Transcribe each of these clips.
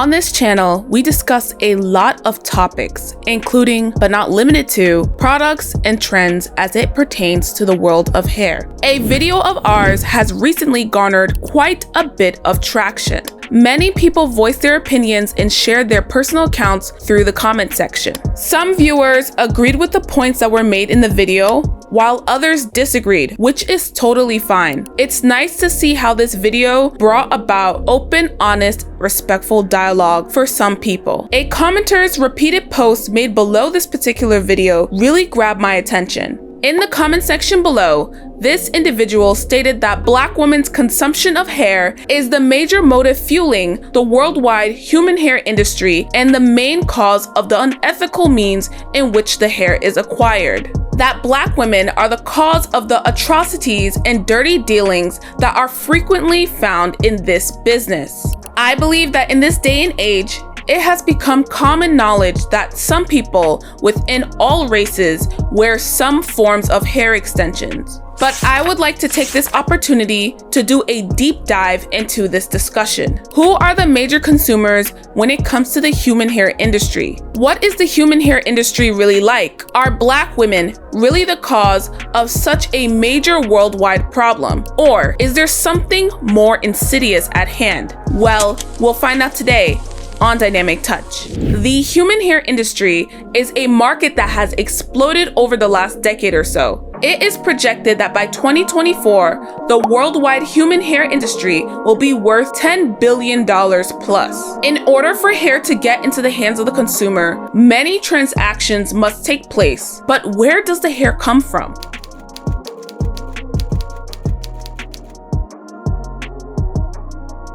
On this channel, we discuss a lot of topics, including, but not limited to, products and trends as it pertains to the world of hair. A video of ours has recently garnered quite a bit of traction. Many people voiced their opinions and shared their personal accounts through the comment section. Some viewers agreed with the points that were made in the video, while others disagreed, which is totally fine. It's nice to see how this video brought about open, honest, respectful dialogue for some people. A commenter's repeated post made below this particular video really grabbed my attention. In the comment section below, this individual stated that Black women's consumption of hair is the major motive fueling the worldwide human hair industry and the main cause of the unethical means in which the hair is acquired. That Black women are the cause of the atrocities and dirty dealings that are frequently found in this business. I believe that in this day and age, it has become common knowledge that some people within all races wear some forms of hair extensions. But I would like to take this opportunity to do a deep dive into this discussion. Who are the major consumers when it comes to the human hair industry? What is the human hair industry really like? Are Black women really the cause of such a major worldwide problem? Or is there something more insidious at hand? Well, we'll find out today on Dynamic Touch. The human hair industry is a market that has exploded over the last decade or so. It is projected that by 2024, the worldwide human hair industry will be worth $10 billion plus. In order for hair to get into the hands of the consumer, many transactions must take place. But where does the hair come from?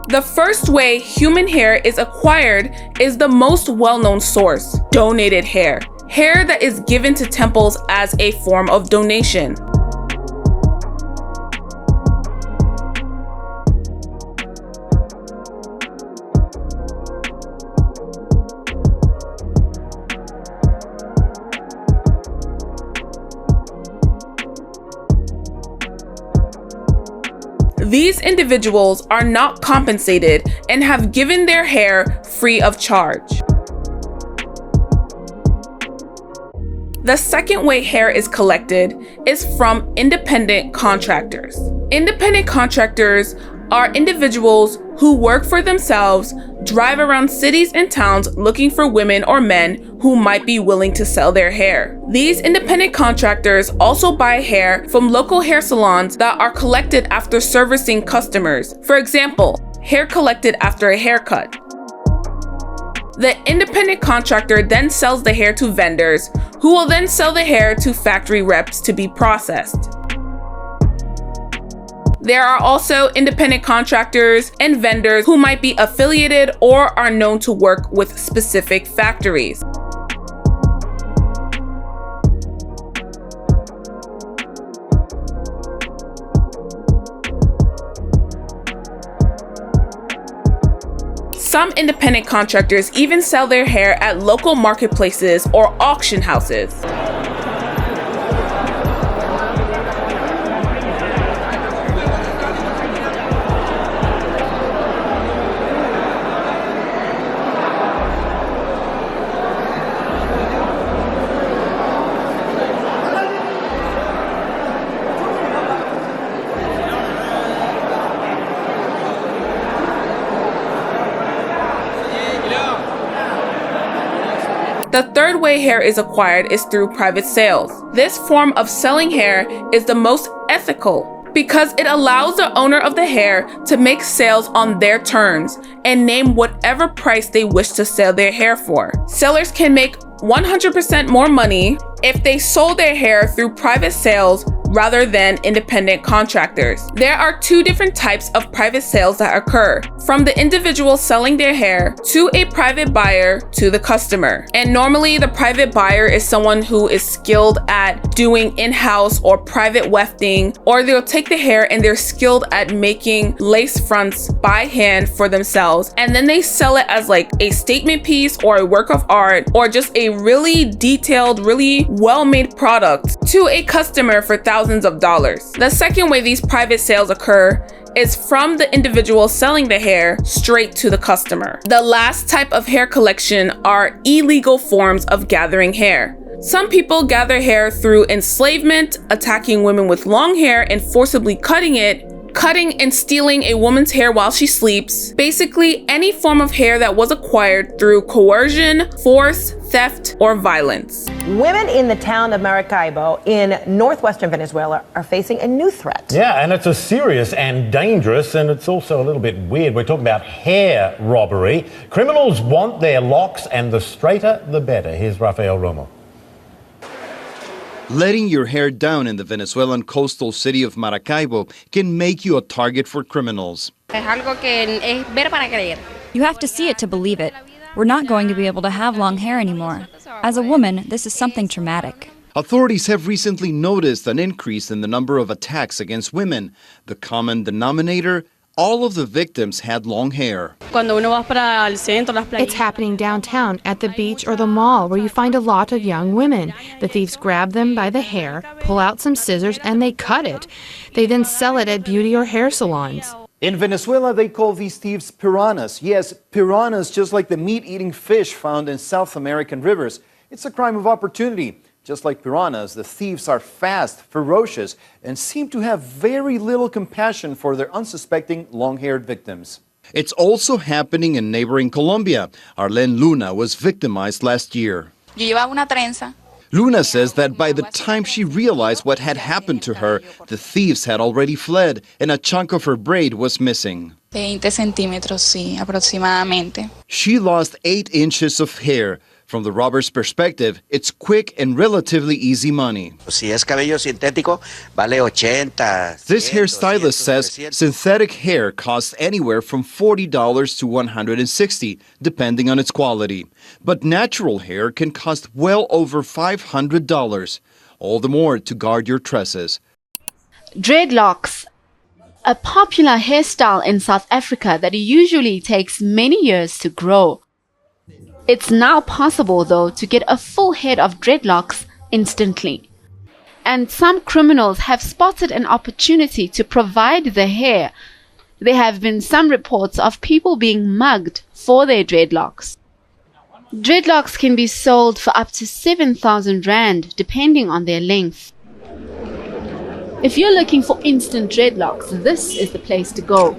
The first way human hair is acquired is the most well-known source: donated hair. Hair that is given to temples as a form of donation. These individuals are not compensated and have given their hair free of charge. The second way hair is collected is from independent contractors. Independent contractors are individuals who work for themselves, drive around cities and towns looking for women or men who might be willing to sell their hair. These independent contractors also buy hair from local hair salons that are collected after servicing customers. For example, hair collected after a haircut. The independent contractor then sells the hair to vendors, who will then sell the hair to factory reps to be processed. There are also independent contractors and vendors who might be affiliated or are known to work with specific factories. Some independent contractors even sell their hair at local marketplaces or auction houses. The third way hair is acquired is through private sales. This form of selling hair is the most ethical because it allows the owner of the hair to make sales on their terms and name whatever price they wish to sell their hair for. Sellers can make 100% more money if they sold their hair through private sales rather than independent contractors. There are two different types of private sales that occur, from the individual selling their hair to a private buyer to the customer. And normally the private buyer is someone who is skilled at doing in-house or private wefting, or they'll take the hair and they're skilled at making lace fronts by hand for themselves, and then they sell it as like a statement piece or a work of art or just a really detailed, really well-made product to a customer for thousands thousands of dollars. The second way these private sales occur is from the individual selling the hair straight to the customer. The last type of hair collection are illegal forms of gathering hair. Some people gather hair through enslavement, attacking women with long hair and forcibly cutting and stealing a woman's hair while she sleeps. Basically, any form of hair that was acquired through coercion, force, theft, or violence. Women in the town of Maracaibo in northwestern Venezuela are facing a new threat. Yeah, and it's a serious and dangerous, and it's also a little bit weird. We're talking about hair robbery. Criminals want their locks, and the straighter, the better. Here's Rafael Romo. Letting your hair down in the Venezuelan coastal city of Maracaibo can make you a target for criminals. You have to see it to believe it. We're not going to be able to have long hair anymore. As a woman, this is something traumatic. Authorities have recently noticed an increase in the number of attacks against women. The common denominator: all of the victims had long hair. It's happening downtown, at the beach or the mall, where you find a lot of young women. The thieves grab them by the hair, pull out some scissors, and they cut it. They then sell it at beauty or hair salons. In Venezuela, they call these thieves piranhas. Yes, piranhas, just like the meat-eating fish found in South American rivers. It's a crime of opportunity. Just like piranhas, the thieves are fast, ferocious, and seem to have very little compassion for their unsuspecting long-haired victims. It's also happening in neighboring Colombia. Arlene Luna was victimized last year. Luna says that by the time she realized what had happened to her, the thieves had already fled, and a chunk of her braid was missing. 20 centímetros, sí, aproximadamente. She lost 8 inches of hair. From the robber's perspective, it's quick and relatively easy money. This hairstylist says synthetic hair costs anywhere from $40 to $160, depending on its quality. But natural hair can cost well over $500, all the more to guard your tresses. Dreadlocks, a popular hairstyle in South Africa that usually takes many years to grow. It's now possible, though, to get a full head of dreadlocks instantly. And some criminals have spotted an opportunity to provide the hair. There have been some reports of people being mugged for their dreadlocks. Dreadlocks can be sold for up to 7,000 Rand, depending on their length. If you're looking for instant dreadlocks, this is the place to go.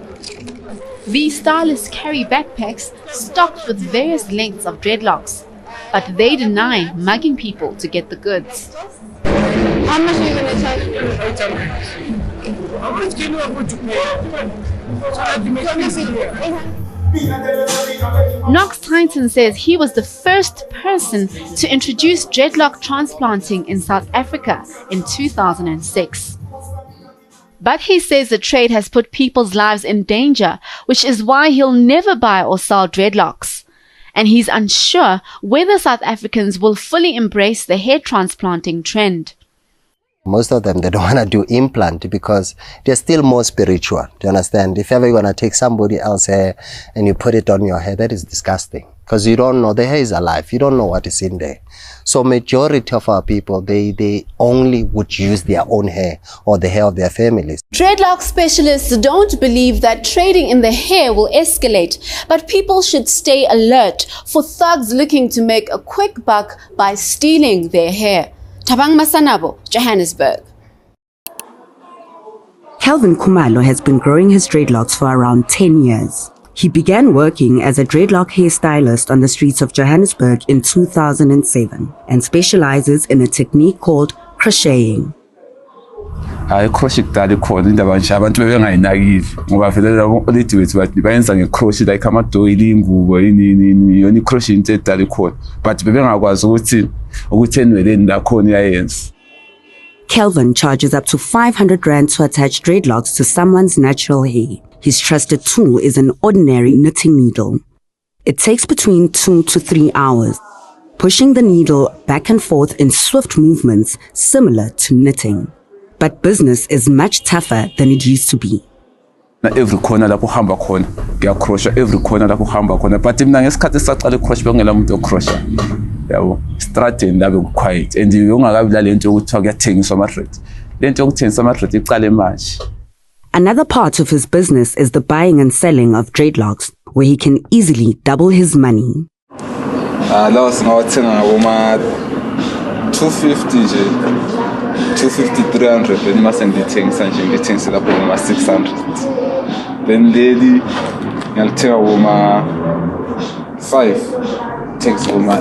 These stylists carry backpacks stocked with various lengths of dreadlocks, but they deny mugging people to get the goods. How much are you going to charge? Knox Tyson says he was the first person to introduce dreadlock transplanting in South Africa in 2006. But he says the trade has put people's lives in danger, which is why he'll never buy or sell dreadlocks. And he's unsure whether South Africans will fully embrace the hair transplanting trend. Most of them, they don't want to do implant because they're still more spiritual. Do you understand? If ever you're going to take somebody else's hair and you put it on your hair, that is disgusting. Because you don't know, the hair is alive. You don't know what is in there. So majority of our people, they only would use their own hair or the hair of their families. Dreadlock specialists don't believe that trading in the hair will escalate, but people should stay alert for thugs looking to make a quick buck by stealing their hair. Tabang Masanabo, Johannesburg. Calvin Khumalo has been growing his dreadlocks for around 10 years. He began working as a dreadlock hairstylist on the streets of Johannesburg in 2007 and specializes in a technique called crocheting. Crochet khona indaba nje abantu bebengayinakile ngoba vele leti wethu bayenza ngecrochet like amadoili ingubo yini yona icrochet into edala khona but bebengakwazi ukuthi enweleni la khona iyayenza. Kelvin charges up to 500 Rand to attach dreadlocks to someone's natural hair. His trusted tool is an ordinary knitting needle. It takes between 2 to 3 hours, pushing the needle back and forth in swift movements similar to knitting. But business is much tougher than it used to be. Every corner lapho hamba khona ngiyacrochet every corner lapho hamba khona but mina ngesikhathi saqala crochet bengela umuntu ocrochet yabo strategy ndabe quiet and ungakabi la lento ukuthi kuyathengiswa ama thread lento yokuthengisa ama-dread iqale manje. Another part of his business is the buying and selling of dreadlocks, where he can easily double his money. Lawa singawathenga ngaboma 250 nje, 250, 300, then mase ngithengisa nje ngithengise lapho ngoma 600. Then leli ngalithenga ngoma 5, takes ngoma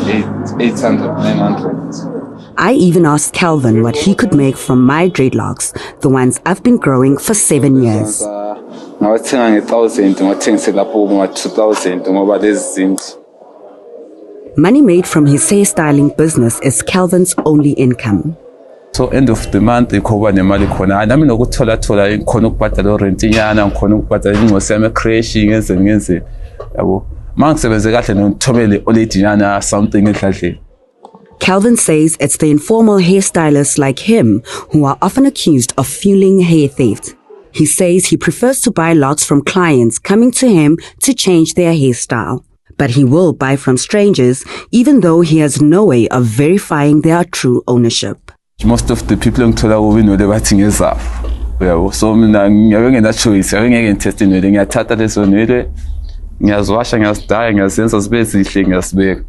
800, 900. I even asked Calvin what he could make from my dreadlocks, the ones I've been growing for 7 years. Ngawathenga nge-1,000, ngithengise lapho ngoma 2,000 ngoba lezi zinto. Money made from his hairstyling business is Calvin's only income. So end of the month ikhoba nemali khona nami nokuthola ngikhona ukubhadala rent inyana ngikhona ukubhadala ingosi yami ecrash ngenze yabo mangisebenze kahle ngithomele oledi nyana something edladleni. Calvin says it's the informal hairstylists like him who are often accused of fueling hair theft. He says he prefers to buy locks from clients coming to him to change their hairstyle. But he will buy from strangers, even though he has no way of verifying their true ownership. Most of the people ngithola kubo inwele bathi ngezafu. Yabo so mina ngiyake ngena choice, ngeke ngitest inwele ngiyathatha leso nwele ngiyazwasha ngiyazidaya ngiyazenza zibe zihle ngiyasibeka.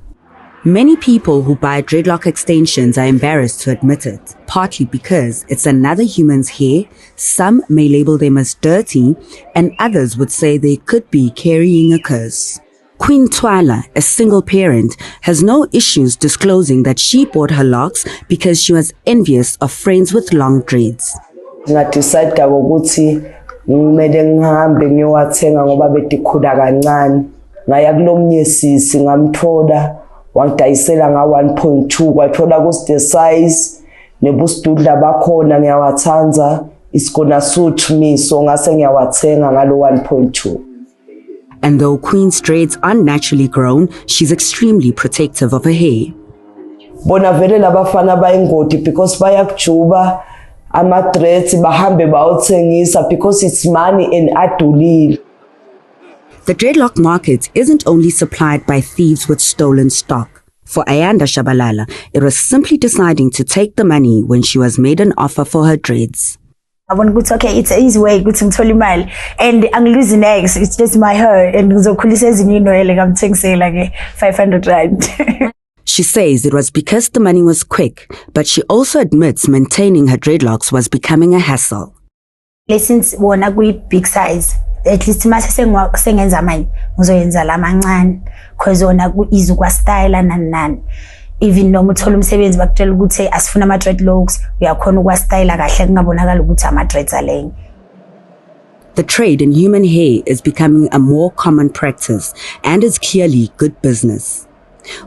Many people who buy dreadlock extensions are embarrassed to admit it, partly because it's another human's hair. Some may label them as dirty, and others would say they could be carrying a curse. Queen Twala, a single parent, has no issues disclosing that she bought her locks because she was envious of friends with long dreads. Ngadecide ukuthi ngimele ngihambe ngiyowathenga ngoba bedikhula kancane. Ngaya kulomnye sisi ngamthola wangidayisela nga 1.2 kwathola kusi size nebusdudla bakhona ngiyawathanza it's gonna suit me so ngase ngiyawathenga ngalo 1.2. And though Queen's dreads are naturally grown, she's extremely protective of her hair. Bona vele labafana bayingoti because bayakujuba ama dreads bahambe bawuthengisa because it's money and adulile. The dreadlock market isn't only supplied by thieves with stolen stock. For Ayanda Shabalala, it was simply deciding to take the money when she was made an offer for her dreads. I want to go, okay, it's an easy way to get and I'm losing eggs, it's just my hair, and so says, like I'm saying like 500 rand. She says it was because the money was quick, but she also admits maintaining her dreadlocks was becoming a hassle. Since we are big size, at least sengenza manje ngizoyenza lamancane because ona easy kwa style and even noma uthola umsebenzi bakutshela ukuthi asifuna ama dreadlocks uyakhona ukwa style kahle kungabonakala ukuthi ama dreads aleng. The trade in human hair is becoming a more common practice and is clearly good business.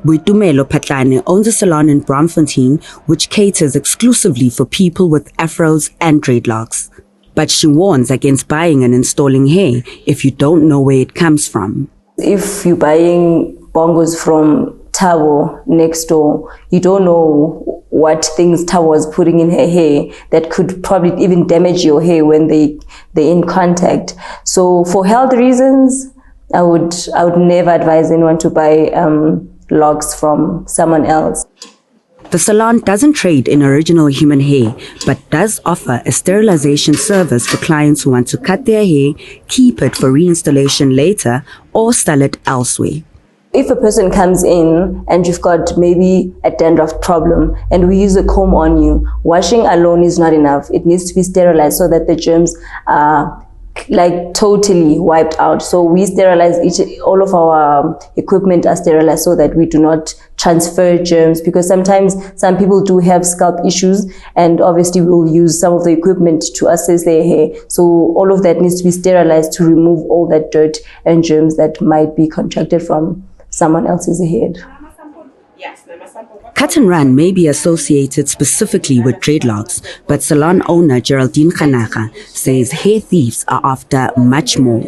Boitumelo Patlane owns a salon in Braamfontein which caters exclusively for people with afros and dreadlocks. But she warns against buying and installing hair if you don't know where it comes from. If you're buying bongos from Tabo next door, you don't know what things Tabo was putting in her hair that could probably even damage your hair when they're in contact. So for health reasons, I would never advise anyone to buy locks from someone else. The salon doesn't trade in original human hair, but does offer a sterilization service for clients who want to cut their hair, keep it for reinstallation later, or sell it elsewhere. If a person comes in and you've got maybe a dandruff problem and we use a comb on you, washing alone is not enough. It needs to be sterilized so that the germs are like totally wiped out. So we sterilize all of our equipment are sterilized so that we do not transfer germs, because sometimes some people do have scalp issues and obviously we'll use some of the equipment to assess their hair. So all of that needs to be sterilized to remove all that dirt and germs that might be contracted from someone else's head. Cut and run may be associated specifically with dreadlocks, but salon owner Geraldine Khanaka says hair thieves are after much more.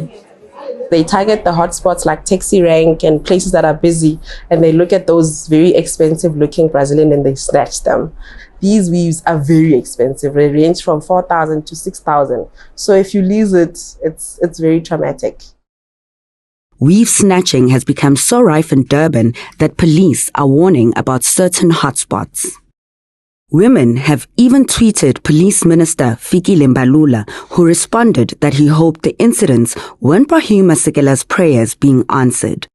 They target the hotspots like taxi rank and places that are busy, and they look at those very expensive looking Brazilian and they snatch them. These weaves are very expensive. They range from 4,000 to 6,000. So if you lose it, it's very traumatic. Weave snatching has become so rife in Durban that police are warning about certain hotspots. Women have even tweeted Police Minister Fikile Mbalula, who responded that he hoped the incidents weren't Brahim Masekela's prayers being answered.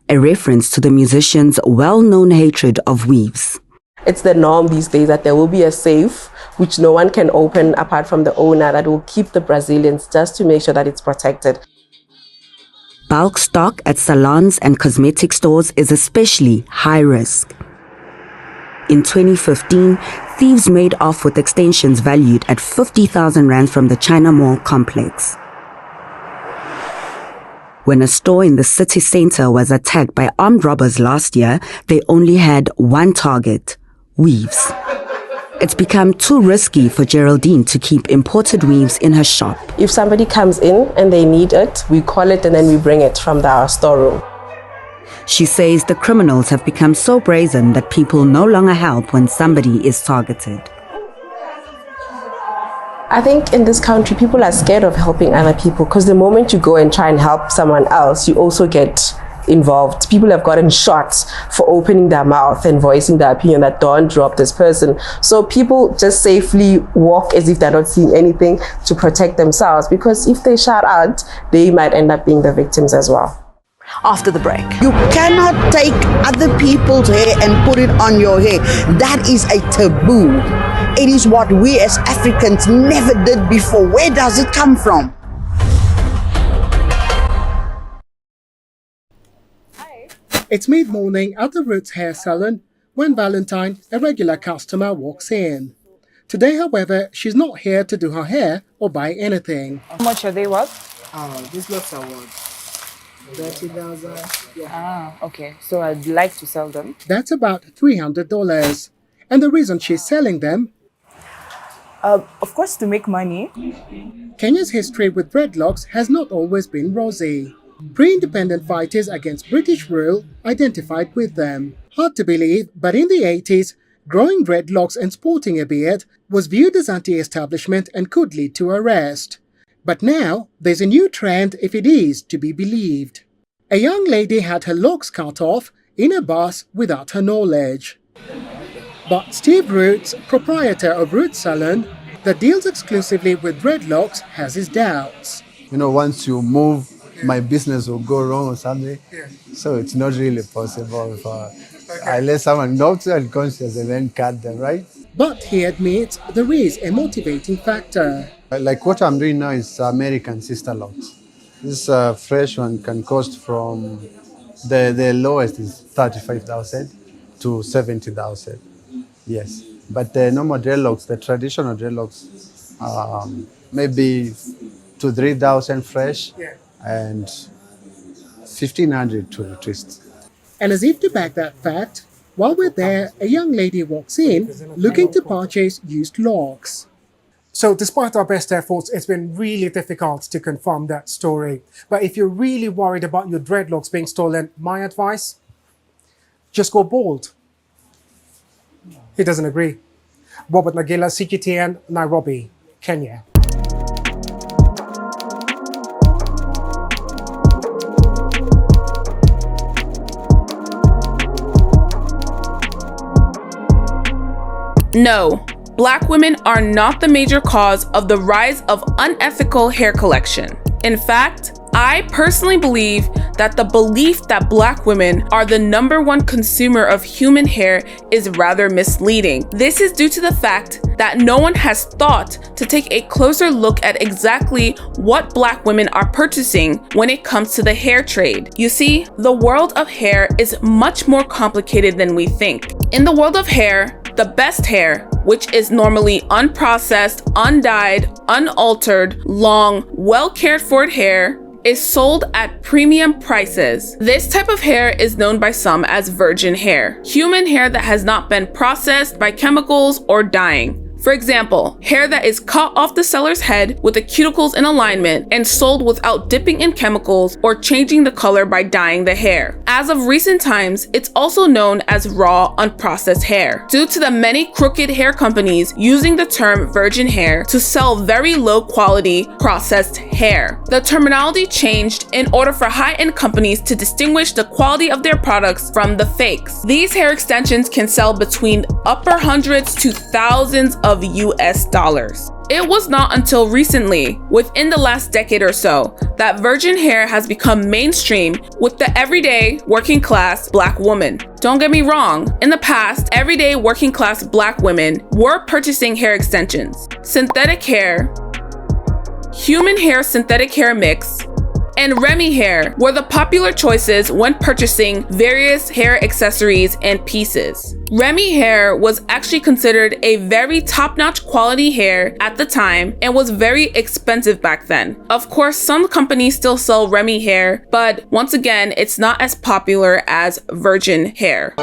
A reference to the musician's well-known hatred of weaves. It's the norm these days that there will be a safe which no one can open apart from the owner that will keep the Brazilians just to make sure that it's protected. Bulk stock at salons and cosmetic stores is especially high risk. In 2015, thieves made off with extensions valued at 50,000 rands from the China Mall complex. When a store in the city center was attacked by armed robbers last year, they only had one target: weaves. It's become too risky for Geraldine to keep imported weaves in her shop. If somebody comes in and they need it, we call it and then we bring it from our storeroom. She says the criminals have become so brazen that people no longer help when somebody is targeted. I think in this country, people are scared of helping other people because the moment you go and try and help someone else, you also get involved. People have gotten shot for opening their mouth and voicing their opinion that don't drop this person. So people just safely walk as if they're not seeing anything to protect themselves, because if they shout out, they might end up being the victims as well. After the break. You cannot take other people's hair and put it on your hair. That is a taboo. It is what we as Africans never did before. Where does it come from? It's mid-morning at the Roots hair salon when Valentine, a regular customer, walks in. Today, however, she's not here to do her hair or buy anything. How much are they worth? These lots are worth 30,000. Yeah. Ah, okay. So I'd like to sell them. That's about $300. And the reason she's selling them? Of course, to make money. Kenya's history with dreadlocks has not always been rosy. Pre-independent fighters against British rule identified with them. Hard to believe, but in the 80s, growing dreadlocks and sporting a beard was viewed as anti-establishment and could lead to arrest. But now, there's a new trend if it is to be believed. A young lady had her locks cut off in a bus without her knowledge. But Steve Roots, proprietor of Roots Salon, that deals exclusively with dreadlocks, has his doubts. You know, once you move, my business will go wrong or something. Yeah. So it's not really possible unless someone knocks unconscious and then cut them, right? But he admits there is a motivating factor. Like what I'm doing now is American sister locks. This fresh one can cost from the lowest is 35,000 to 70,000. Yes, but the normal dreadlocks, the traditional dreadlocks, maybe to 3,000 fresh, and 1,500 to the twist. And as if to back that fact, while we're there, a young lady walks in looking to purchase used locks. So despite our best efforts, it's been really difficult to confirm that story. But if you're really worried about your dreadlocks being stolen, my advice, just go bald. He doesn't agree. Robert Nagila, CGTN, Nairobi, Kenya. No, Black women are not the major cause of the rise of unethical hair collection. In fact, I personally believe that the belief that Black women are the #1 consumer of human hair is rather misleading. This is due to the fact that no one has thought to take a closer look at exactly what Black women are purchasing when it comes to the hair trade. You see, the world of hair is much more complicated than we think. In the world of hair, the best hair, which is normally unprocessed, undyed, unaltered, long, well-cared for hair, is sold at premium prices. This type of hair is known by some as virgin hair, human hair that has not been processed by chemicals or dyeing. For example, hair that is cut off the seller's head with the cuticles in alignment and sold without dipping in chemicals or changing the color by dyeing the hair. As of recent times, it's also known as raw, unprocessed hair, due to the many crooked hair companies using the term virgin hair to sell very low quality processed hair. The terminology changed in order for high-end companies to distinguish the quality of their products from the fakes. These hair extensions can sell between upper hundreds to thousands of US dollars. It was not until recently, within the last decade or so, that virgin hair has become mainstream with the everyday working class black woman. Don't get me wrong, in the past, everyday working class black women were purchasing hair extensions, synthetic hair, human hair synthetic hair mix, and Remy hair were the popular choices when purchasing various hair accessories and pieces. Remy hair was actually considered a very top-notch quality hair at the time and was very expensive back then. Of course, some companies still sell Remy hair, but once again, it's not as popular as virgin hair.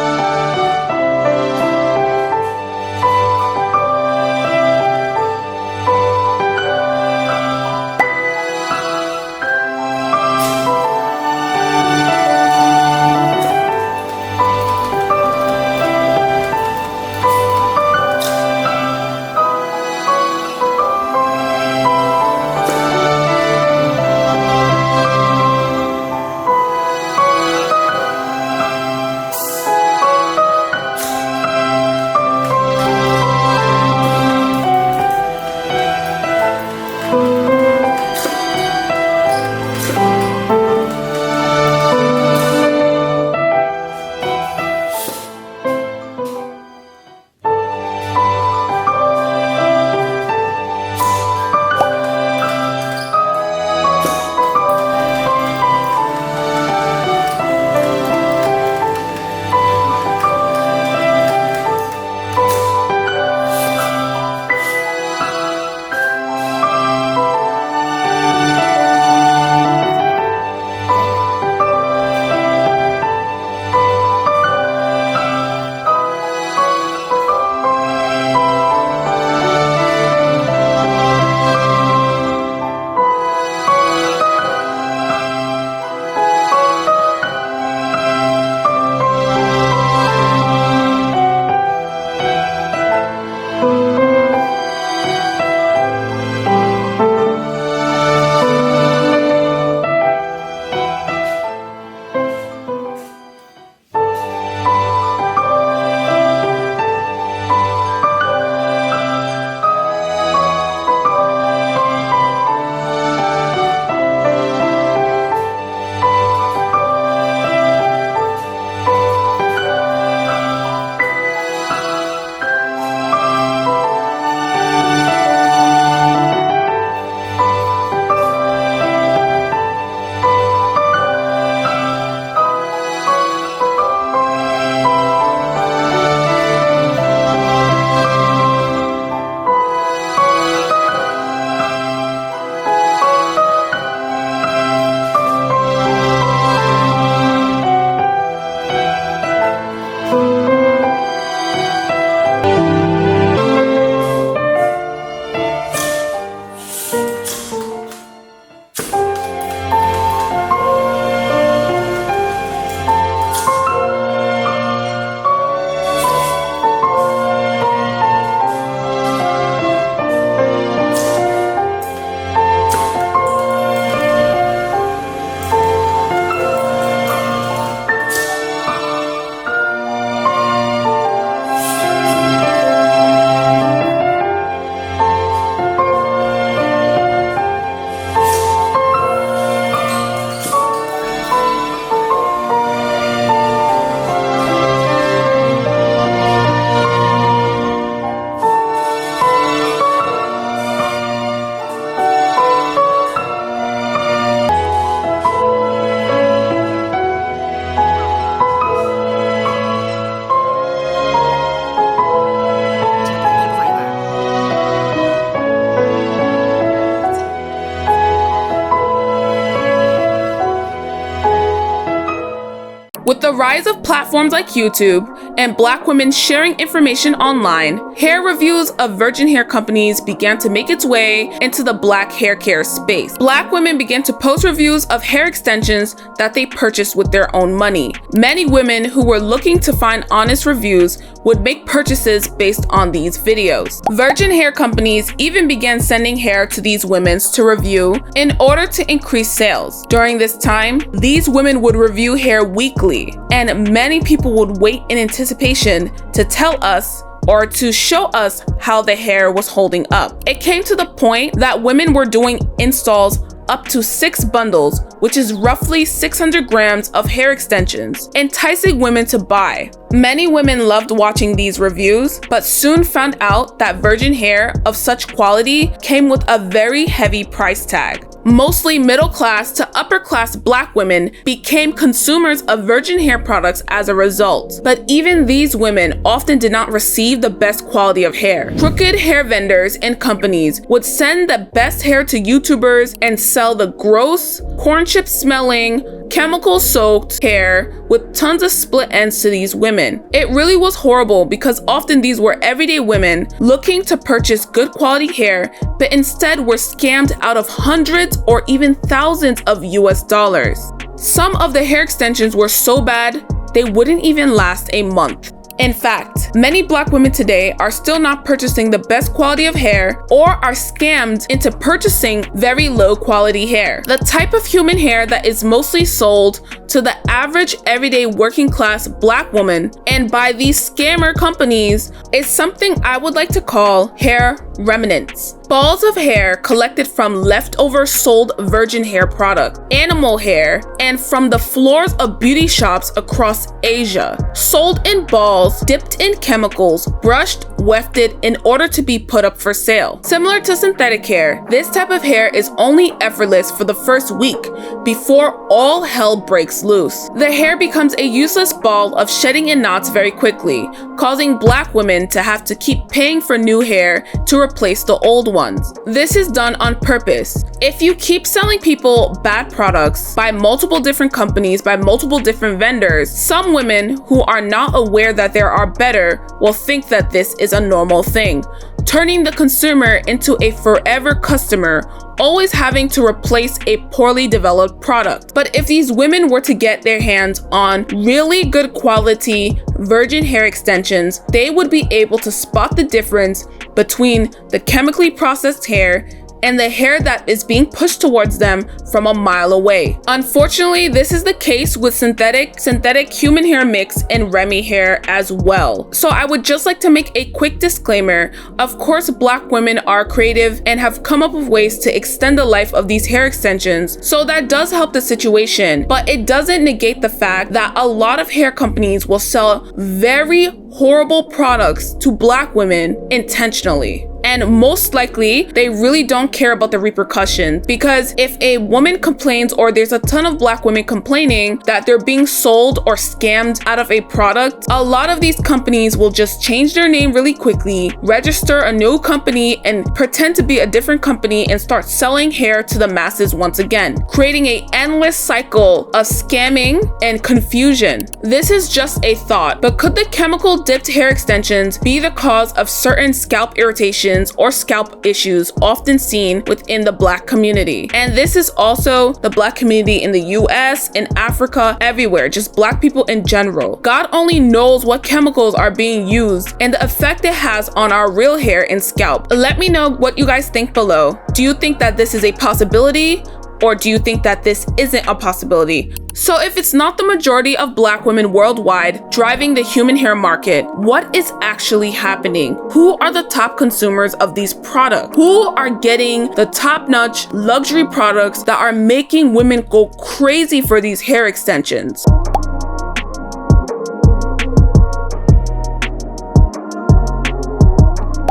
With the rise of platforms like YouTube, and Black women sharing information online, hair reviews of virgin hair companies began to make its way into the Black hair care space. Black women began to post reviews of hair extensions that they purchased with their own money. Many women who were looking to find honest reviews would make purchases based on these videos. Virgin hair companies even began sending hair to these women to review in order to increase sales. During this time, these women would review hair weekly, and many people would wait in anticipation to tell us or to show us how the hair was holding up. It came to the point that women were doing installs up to 6 bundles, which is roughly 600 grams of hair extensions, enticing women to buy. Many women loved watching these reviews, but soon found out that virgin hair of such quality came with a very heavy price tag. Mostly middle class to upper class Black women became consumers of virgin hair products as a result. But even these women often did not receive the best quality of hair. Crooked hair vendors and companies would send the best hair to YouTubers and sell the gross, corn chip smelling, chemical soaked hair with tons of split ends to these women. It really was horrible because often these were everyday women looking to purchase good quality hair, but instead were scammed out of hundreds or even thousands of US dollars. Some of the hair extensions were so bad, they wouldn't even last a month. In fact, many Black women today are still not purchasing the best quality of hair or are scammed into purchasing very low quality hair. The type of human hair that is mostly sold to the average everyday working class Black woman and by these scammer companies is something I would like to call hair remnants. Balls of hair collected from leftover sold virgin hair products, animal hair, and from the floors of beauty shops across Asia. Sold in balls, dipped in chemicals, brushed, wefted in order to be put up for sale. Similar to synthetic hair, this type of hair is only effortless for the first week before all hell breaks loose. The hair becomes a useless ball of shedding in knots very quickly, causing Black women to have to keep paying for new hair to replace the old ones. This is done on purpose. If you keep selling people bad products by multiple different companies, by multiple different vendors, some women who are not aware that there are better will think that this is a normal thing, turning the consumer into a forever customer, always having to replace a poorly developed product. But if these women were to get their hands on really good quality virgin hair extensions, they would be able to spot the difference between the chemically processed hair and the hair that is being pushed towards them from a mile away. Unfortunately, this is the case with synthetic human hair mix and Remy hair as well. So I would just like to make a quick disclaimer. Of course, Black women are creative and have come up with ways to extend the life of these hair extensions. So that does help the situation, but it doesn't negate the fact that a lot of hair companies will sell very horrible products to Black women intentionally. And most likely, they really don't care about the repercussions, because if a woman complains or there's a ton of Black women complaining that they're being sold or scammed out of a product, a lot of these companies will just change their name really quickly, register a new company and pretend to be a different company and start selling hair to the masses once again, creating an endless cycle of scamming and confusion. This is just a thought, but could the chemical dipped hair extensions be the cause of certain scalp irritations or scalp issues often seen within the Black community? And this is also the Black community in the US, in Africa, everywhere, just Black people in general. God only knows what chemicals are being used and the effect it has on our real hair and scalp. Let me know what you guys think below. Do you think that this is a possibility? Or do you think that this isn't a possibility? So if it's not the majority of Black women worldwide driving the human hair market, what is actually happening? Who are the top consumers of these products? Who are getting the top-notch luxury products that are making women go crazy for these hair extensions?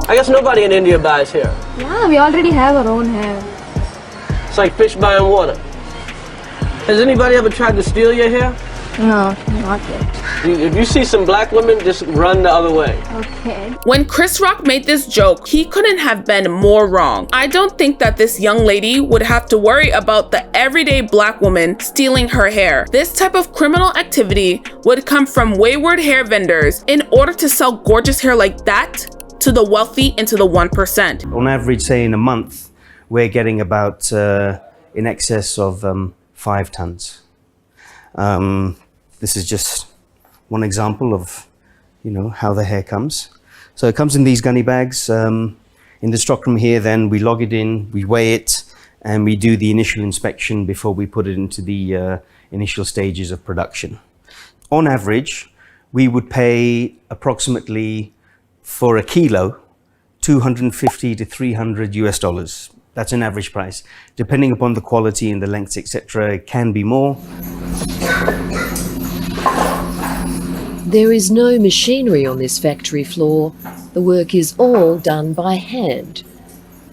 I guess nobody in India buys hair. Yeah, we already have our own hair. It's like fish buying water. Has anybody ever tried to steal your hair? No, not yet. If you see some black women, just run the other way. Okay. When Chris Rock made this joke, he couldn't have been more wrong. I don't think that this young lady would have to worry about the everyday black woman stealing her hair. This type of criminal activity would come from wayward hair vendors in order to sell gorgeous hair like that to the wealthy and to the 1%. On average, say in a month, we're getting about in excess of 5 tons. This is just one example of, how the hair comes. So it comes in these gunny bags. In the stockroom here, then we log it in, we weigh it, and we do the initial inspection before we put it into the initial stages of production. On average, we would pay approximately for a kilo, $250 to $300. That's an average price. Depending upon the quality and the lengths, etc., it can be more. There is no machinery on this factory floor. The work is all done by hand.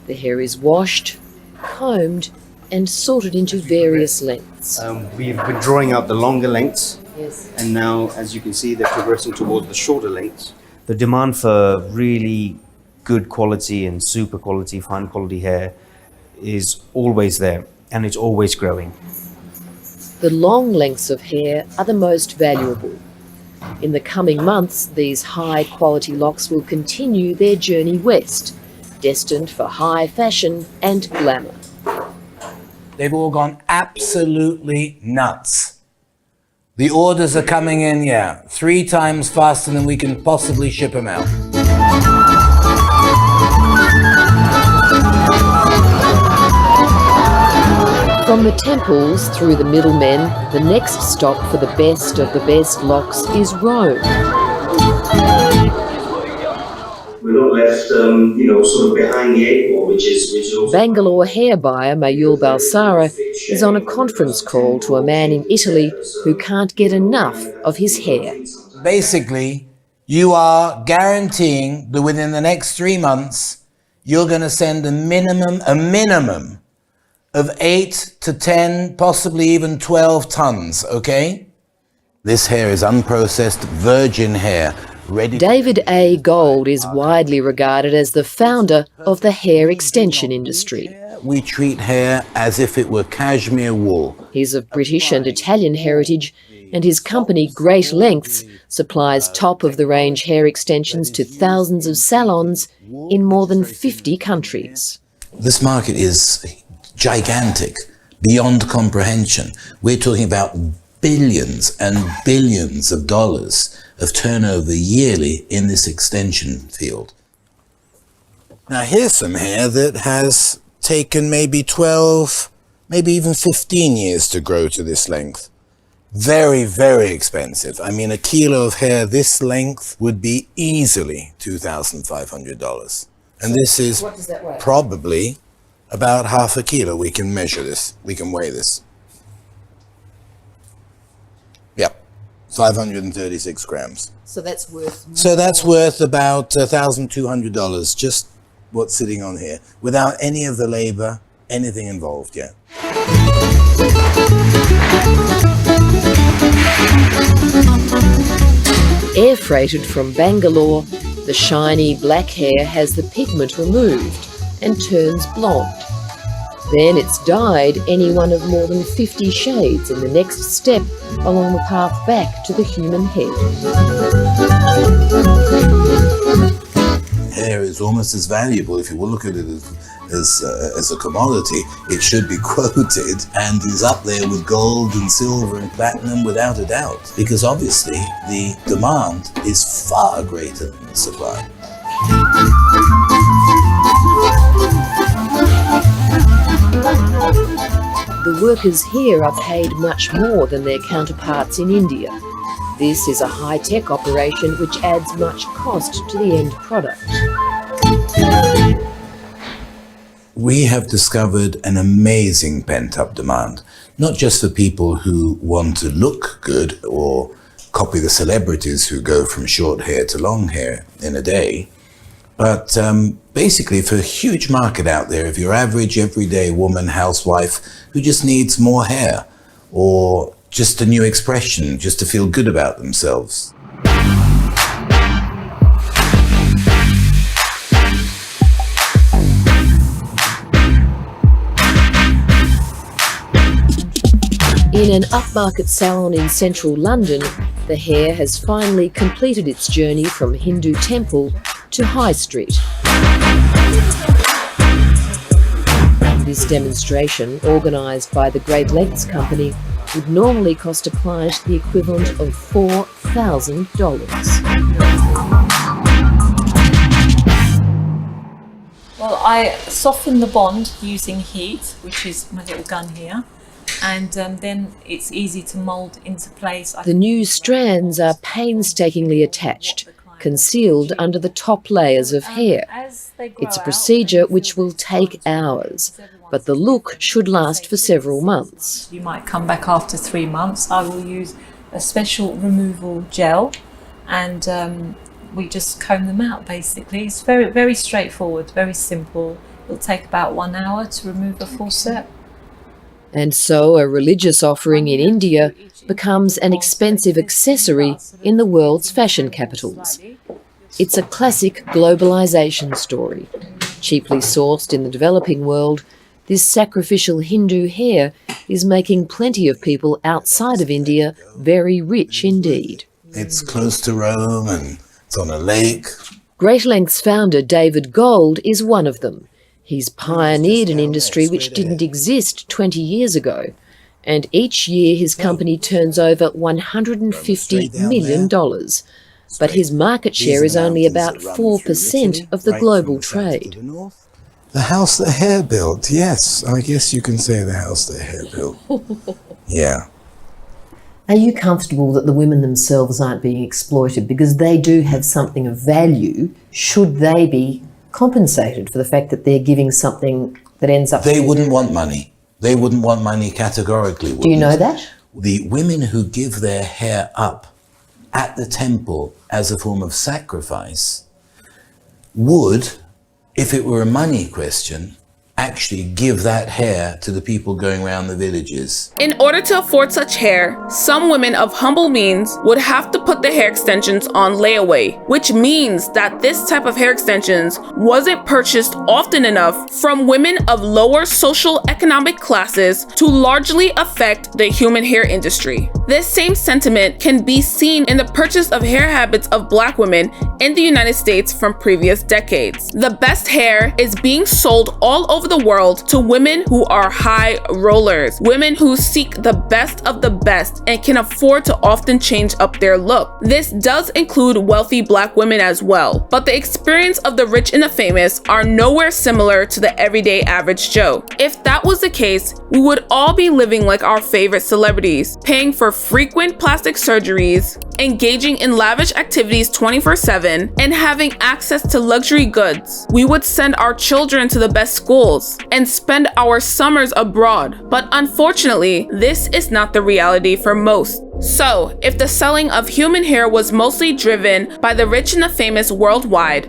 The hair is washed, combed, and sorted into various lengths. We've been drawing out the longer lengths. Yes. And now, as you can see, they're progressing towards the shorter lengths. The demand for really good quality and super quality, fine quality hair is always there, and it's always growing. The long lengths of hair are the most valuable. In the coming months, these high-quality locks will continue their journey west, destined for high fashion and glamour. They've all gone absolutely nuts. The orders are coming in, 3 times faster than we can possibly ship them out. From the temples through the middlemen, the next stop for the best of the best locks is Rome. We're not left, sort of behind the 8 ball, which is also... Bangalore hair buyer Mayul Balsara is on a conference call to a man in Italy who can't get enough of his hair. Basically, you are guaranteeing that within the next 3 months, you're going to send a minimum of 8 to 10, possibly even 12 tons, okay? This hair is unprocessed virgin hair, ready. David A. Gold is widely regarded as the founder of the hair extension industry. We treat hair as if it were cashmere wool. He's of British and Italian heritage, and his company Great Lengths supplies top-of-the-range hair extensions to thousands of salons in more than 50 countries. This market is gigantic, beyond comprehension. We're talking about billions and billions of dollars of turnover yearly in this extension field. Now here's some hair that has taken maybe 12, maybe even 15 years to grow to this length. Very, very expensive. I mean, a kilo of hair this length would be easily $2,500. And this is probably about half a kilo. We can measure this. We can weigh this. Yep, 536 grams. So that's worth more. So that's worth about $1,200, just what's sitting on here, without any of the labor, anything involved yet. Air freighted from Bangalore, the shiny black hair has the pigment removed and turns blonde. Then it's dyed any one of more than 50 shades in the next step along the path back to the human head. Hair is almost as valuable, if you will look at it as a commodity. It should be quoted and is up there with gold and silver and platinum without a doubt, because obviously the demand is far greater than the supply. The workers here are paid much more than their counterparts in India. This is a high-tech operation which adds much cost to the end product. We have discovered an amazing pent-up demand, not just for people who want to look good or copy the celebrities who go from short hair to long hair in a day, but basically for a huge market out there of your average everyday woman, housewife, who just needs more hair, or just a new expression, just to feel good about themselves. In an upmarket salon in central London, the hair has finally completed its journey from Hindu temple to High Street. This demonstration, organised by the Great Lengths Company, would normally cost a client the equivalent of $4,000. Well, I soften the bond using heat, which is my little gun here, and then it's easy to mould into place. The new strands are painstakingly attached, concealed under the top layers of hair. It's a procedure which will take hours, but the look should last for several months. You might come back after 3 months. I will use a special removal gel, and we just comb them out basically. It's very, very straightforward, very simple. It'll take about 1 hour to remove a full set. And so a religious offering in India becomes an expensive accessory in the world's fashion capitals. It's a classic globalization story. Cheaply sourced in the developing world, this sacrificial Hindu hair is making plenty of people outside of India very rich indeed. It's close to Rome and it's on a lake. Great Lengths founder David Gold is one of them. He's pioneered an industry which didn't exist 20 years ago, and each year his company turns over $150 million. But his market share is only about 4% of the global trade. The house that hair built, yes, I guess you can say the house that hair built. Yeah. Are you comfortable that the women themselves aren't being exploited because they do have something of value? Should they be compensated for the fact that they're giving something that ends up... They wouldn't want money. They wouldn't want money categorically. Do you know that? The women who give their hair up at the temple as a form of sacrifice would, if it were a money question, actually give that hair to the people going around the villages. In order to afford such hair, some women of humble means would have to put the hair extensions on layaway, which means that this type of hair extensions wasn't purchased often enough from women of lower social economic classes to largely affect the human hair industry. This same sentiment can be seen in the purchase of hair habits of Black women in the United States from previous decades. The best hair is being sold all over the world to women who are high rollers, women who seek the best of the best and can afford to often change up their look. This does include wealthy Black women as well, but the experience of the rich and the famous are nowhere similar to the everyday average Joe. If that was the case, we would all be living like our favorite celebrities, paying for frequent plastic surgeries, engaging in lavish activities 24/7, and having access to luxury goods. We would send our children to the best schools and spend our summers abroad. But unfortunately, this is not the reality for most. So, if the selling of human hair was mostly driven by the rich and the famous worldwide,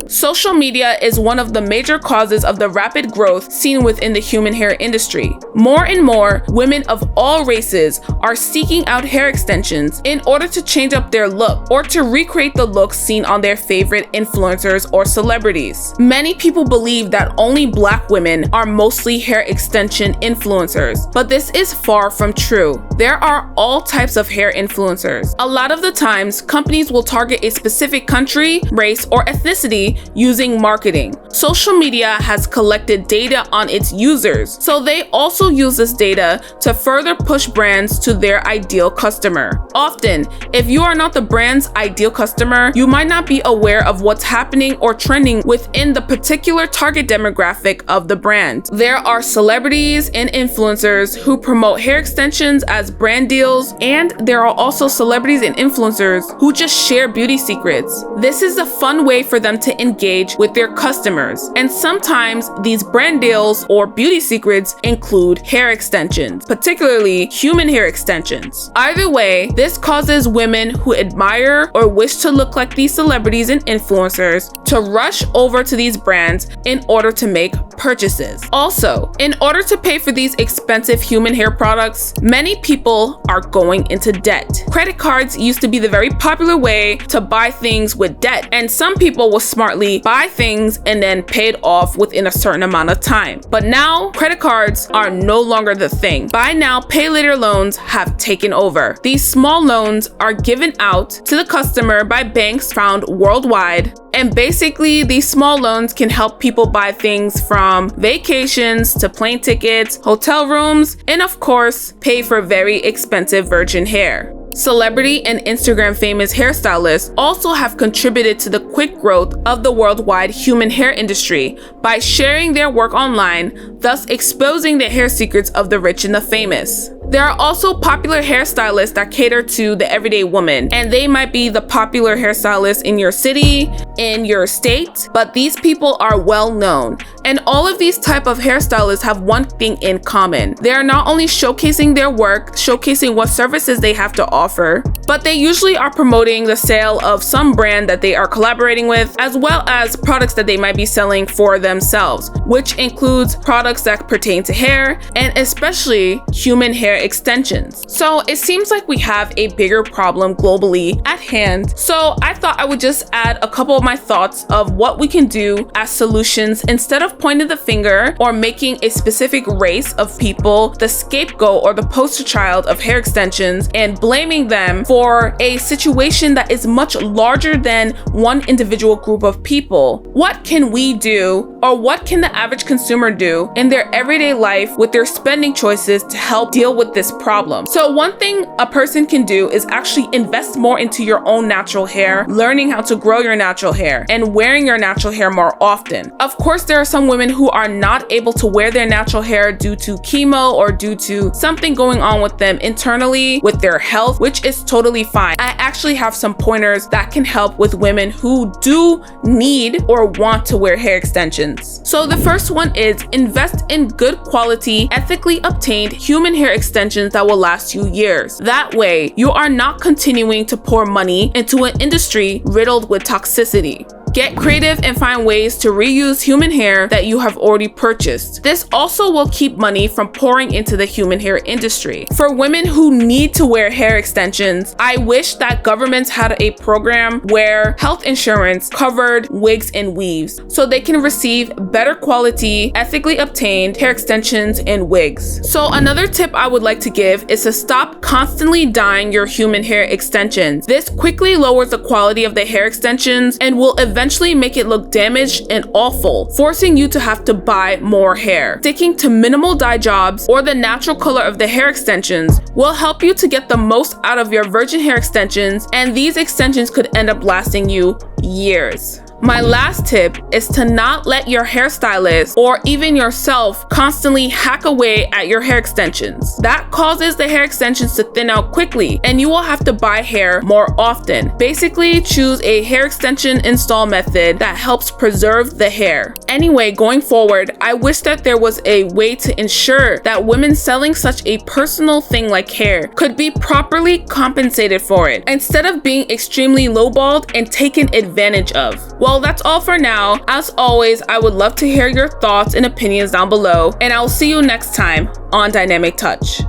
social media is one of the major causes of the rapid growth seen within the human hair industry. More and more women of all races are seeking out hair extensions in order to change up their look or to recreate the look seen on their favorite influencers or celebrities. Many people believe that only Black women are mostly hair extension influencers, but this is far from true. There are all types of hair influencers. A lot of the times, companies will target a specific country, race, or ethnicity using marketing. Social media has collected data on its users, so they also use this data to further push brands to their ideal customer. Often, if you are not the brand's ideal customer, you might not be aware of what's happening or trending within the particular target demographic of the brand. There are celebrities and influencers who promote hair extensions as brand deals, and there are also celebrities and influencers who just share beauty secrets. This is a fun way for them to engage engage with their customers. And sometimes these brand deals or beauty secrets include hair extensions, particularly human hair extensions. Either way, this causes women who admire or wish to look like these celebrities and influencers to rush over to these brands in order to make purchases. Also, in order to pay for these expensive human hair products, many people are going into debt. Credit cards used to be the very popular way to buy things with debt, and some people will smartly buy things and then pay it off within a certain amount of time. But now, credit cards are no longer the thing. Buy now, pay later loans have taken over. These small loans are given out to the customer by banks found worldwide. And basically, these small loans can help people buy things from vacations to plane tickets, hotel rooms, and of course, pay for very expensive virgin hair. Celebrity and Instagram famous hairstylists also have contributed to the quick growth of the worldwide human hair industry by sharing their work online, thus exposing the hair secrets of the rich and the famous. There are also popular hairstylists that cater to the everyday woman, and they might be the popular hairstylist in your city, in your state, but these people are well known. And all of these type of hairstylists have one thing in common. They are not only showcasing their work, showcasing what services they have to offer, but they usually are promoting the sale of some brand that they are collaborating with, as well as products that they might be selling for themselves, which includes products that pertain to hair and especially human hair extensions. So it seems like we have a bigger problem globally at hand. So I thought I would just add a couple of my thoughts of what we can do as solutions instead of pointing the finger or making a specific race of people the scapegoat or the poster child of hair extensions and blaming them for a situation that is much larger than one individual group of people. What can we do, or what can the average consumer do in their everyday life with their spending choices to help deal with this problem? So one thing a person can do is actually invest more into your own natural hair, learning how to grow your natural hair and wearing your natural hair more often. Of course, there are some women who are not able to wear their natural hair due to chemo or due to something going on with them internally with their health, which is totally fine. I actually have some pointers that can help with women who do need or want to wear hair extensions. So the first one is invest in good quality, ethically obtained human hair extensions that will last you years. That way, you are not continuing to pour money into an industry riddled with toxicity. Get creative and find ways to reuse human hair that you have already purchased. This also will keep money from pouring into the human hair industry. For women who need to wear hair extensions, I wish that governments had a program where health insurance covered wigs and weaves so they can receive better quality, ethically obtained hair extensions and wigs. So another tip I would like to give is to stop constantly dyeing your human hair extensions. This quickly lowers the quality of the hair extensions and will eventually make it look damaged and awful, forcing you to have to buy more hair. Sticking to minimal dye jobs or the natural color of the hair extensions will help you to get the most out of your virgin hair extensions, and these extensions could end up lasting you years. My last tip is to not let your hairstylist or even yourself constantly hack away at your hair extensions. That causes the hair extensions to thin out quickly and you will have to buy hair more often. Basically, choose a hair extension install method that helps preserve the hair. Anyway, going forward, I wish that there was a way to ensure that women selling such a personal thing like hair could be properly compensated for it, instead of being extremely lowballed and taken advantage of. Well, that's all for now. As always, I would love to hear your thoughts and opinions down below, and I'll see you next time on Dynamic Touch.